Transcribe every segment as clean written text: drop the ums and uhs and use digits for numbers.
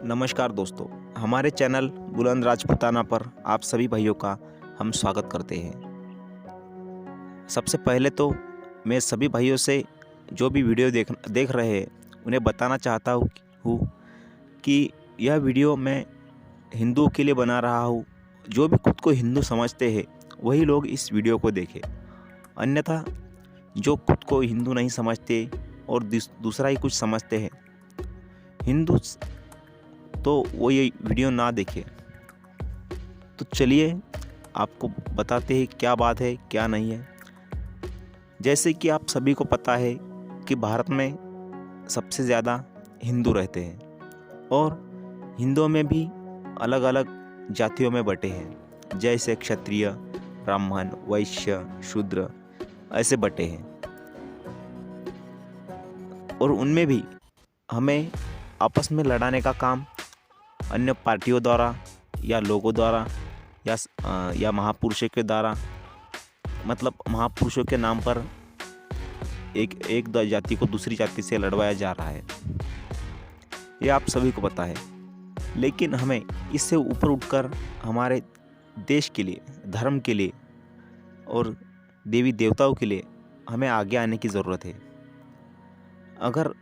नमस्कार दोस्तों, हमारे चैनल बुलंद राजपूताना पर आप सभी भाइयों का हम स्वागत करते हैं। सबसे पहले तो मैं सभी भाइयों से जो भी वीडियो देख रहे हैं उन्हें बताना चाहता हूँ कि यह वीडियो मैं हिंदुओं के लिए बना रहा हूँ। जो भी खुद को हिंदू समझते हैं वही लोग इस वीडियो को देखें, अन्यथा जो खुद को हिंदू नहीं समझते और दूसरा ही कुछ समझते हैं हिंदू, तो वो ये वीडियो ना देखे। तो चलिए आपको बताते हैं क्या बात है क्या नहीं है। जैसे कि आप सभी को पता है कि भारत में सबसे ज़्यादा हिंदू रहते हैं और हिंदुओं में भी अलग अलग जातियों में बटे हैं, जैसे क्षत्रिय, ब्राह्मण, वैश्य, शूद्र ऐसे बटे हैं। और उनमें भी हमें आपस में लड़ाने का काम अन्य पार्टियों द्वारा या लोगों द्वारा या महापुरुषों के द्वारा, मतलब महापुरुषों के नाम पर एक जाति को दूसरी जाति से लड़वाया जा रहा है, ये आप सभी को पता है। लेकिन हमें इससे ऊपर उठकर हमारे देश के लिए, धर्म के लिए और देवी देवताओं के लिए हमें आगे आने की ज़रूरत है। अगर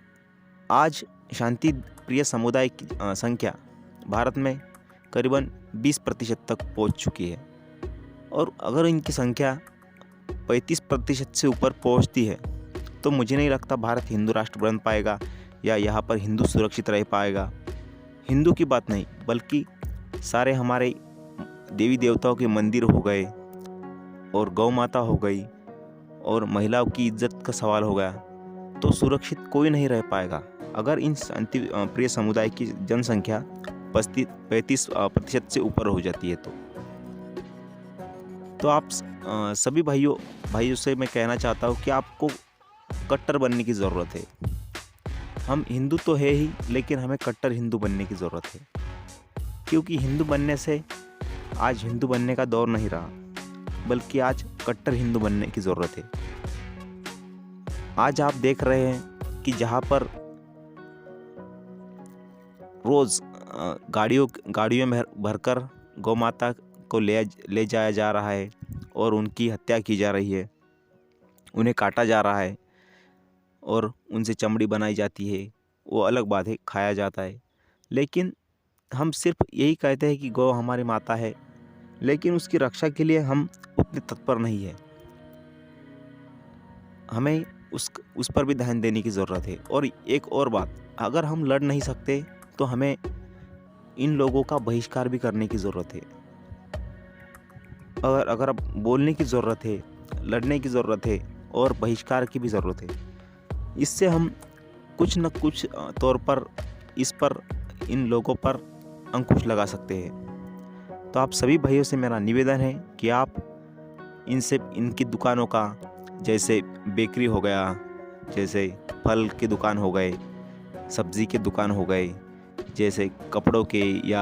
आज शांति प्रिय समुदाय की संख्या भारत में करीबन 20% तक पहुंच चुकी है और अगर इनकी संख्या 35% से ऊपर पहुंचती है तो मुझे नहीं लगता भारत हिंदू राष्ट्र बन पाएगा या यहाँ पर हिंदू सुरक्षित रह पाएगा। हिंदू की बात नहीं, बल्कि सारे हमारे देवी देवताओं के मंदिर हो गए और गौ माता हो गई और महिलाओं की इज्जत का सवाल हो गया, तो सुरक्षित कोई नहीं रह पाएगा अगर इन शांति प्रिय समुदाय की जनसंख्या 35% से ऊपर हो जाती है। तो आप सभी भाइयों से मैं कहना चाहता हूँ कि आपको कट्टर बनने की ज़रूरत है। हम हिंदू तो है ही, लेकिन हमें कट्टर हिंदू बनने की ज़रूरत है, क्योंकि हिंदू बनने से आज हिंदू बनने का दौर नहीं रहा, बल्कि आज कट्टर हिंदू बनने की ज़रूरत है। आज आप देख रहे हैं कि जहाँ पर रोज़ गाड़ियों में भरकर गौ माता को ले जाया जा रहा है और उनकी हत्या की जा रही है, उन्हें काटा जा रहा है और उनसे चमड़ी बनाई जाती है, वो अलग बात है, खाया जाता है। लेकिन हम सिर्फ यही कहते हैं कि गौ हमारी माता है, लेकिन उसकी रक्षा के लिए हम उतने तत्पर नहीं है। हमें उस पर भी ध्यान देने की ज़रूरत है। और एक और बात, अगर हम लड़ नहीं सकते तो हमें इन लोगों का बहिष्कार भी करने की ज़रूरत है। अगर बोलने की ज़रूरत है, लड़ने की ज़रूरत है और बहिष्कार की भी ज़रूरत है। इससे हम कुछ न कुछ तौर पर इन लोगों पर अंकुश लगा सकते हैं। तो आप सभी भाइयों से मेरा निवेदन है कि आप इनकी दुकानों का, जैसे बेकरी हो गया, जैसे फल की दुकान हो गए, सब्ज़ी के दुकान हो गए, जैसे कपड़ों के या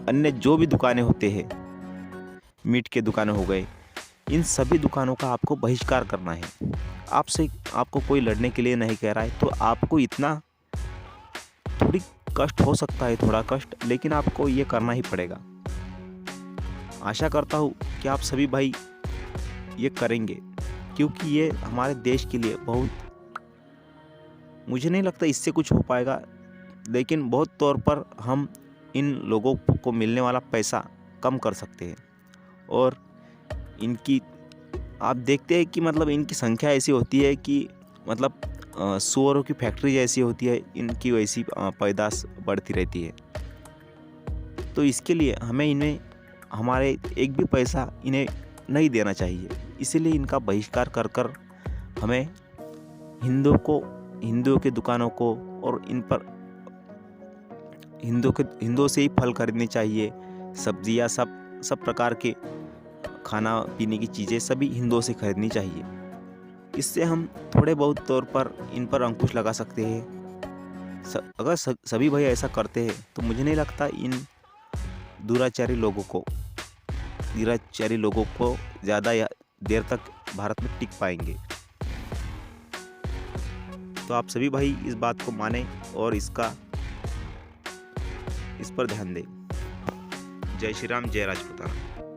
अन्य जो भी दुकानें होते हैं, मीट के दुकानें हो गए, इन सभी दुकानों का आपको बहिष्कार करना है। आपको कोई लड़ने के लिए नहीं कह रहा है, तो आपको इतना थोड़ी कष्ट हो सकता है, थोड़ा कष्ट, लेकिन आपको ये करना ही पड़ेगा। आशा करता हूँ कि आप सभी भाई ये करेंगे, क्योंकि ये हमारे देश के लिए बहुत, मुझे नहीं लगता इससे कुछ हो पाएगा, लेकिन बहुत तौर पर हम इन लोगों को मिलने वाला पैसा कम कर सकते हैं। और इनकी आप देखते हैं कि मतलब इनकी संख्या ऐसी होती है कि मतलब सुअरों की फैक्ट्री जैसी होती है, इनकी वैसी पैदाश बढ़ती रहती है। तो इसके लिए हमें इन्हें हमारे एक भी पैसा इन्हें नहीं देना चाहिए। इसीलिए इनका बहिष्कार कर हमें हिंदुओं की दुकानों को और इन पर हिंदुओं से ही फल खरीदने चाहिए, सब्जियां, सब प्रकार के खाना पीने की चीज़ें सभी हिंदुओं से खरीदनी चाहिए। इससे हम थोड़े बहुत तौर पर इन पर अंकुश लगा सकते हैं। अगर सभी भाई ऐसा करते हैं तो मुझे नहीं लगता इन दुराचारी लोगों को ज़्यादा देर तक भारत में टिक पाएंगे। तो आप सभी भाई इस बात को माने और इस पर ध्यान दें। जय श्री राम, जय राजपूताना।